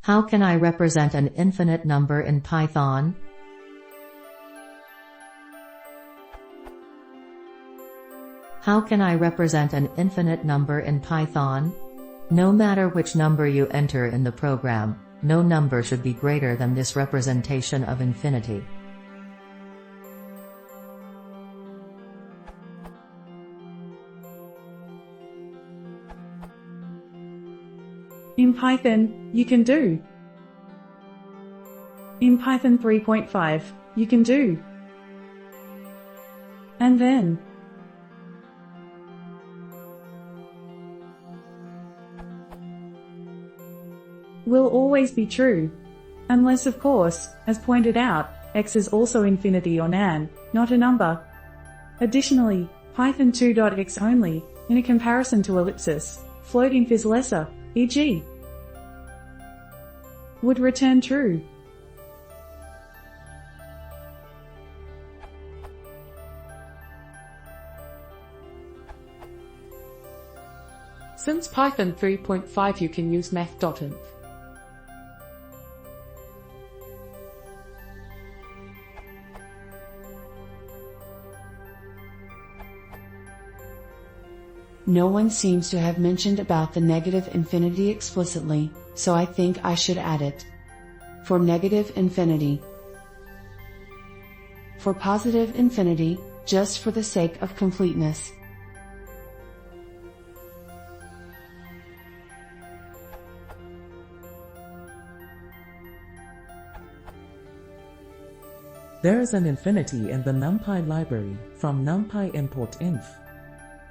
How can I represent an infinite number in Python? How can I represent an infinite number in Python? No matter which number you enter in the program, no number should be greater than this representation of infinity. In Python, you can do. In Python 3.5, you can do. And then. Will always be true. Unless, of course, as pointed out, x is also infinity or nan, not a number. Additionally, Python 2.x only, in a comparison to ellipsis, float inf is lesser, e.g. would return true. Since Python 3.5 you can use math.inf. No one seems to have mentioned about the negative infinity explicitly, so I think I should add it. For negative infinity. For positive infinity, just for the sake of completeness. There is an infinity in the NumPy library from NumPy import inf.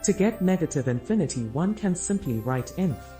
To get negative infinity one can simply write inf.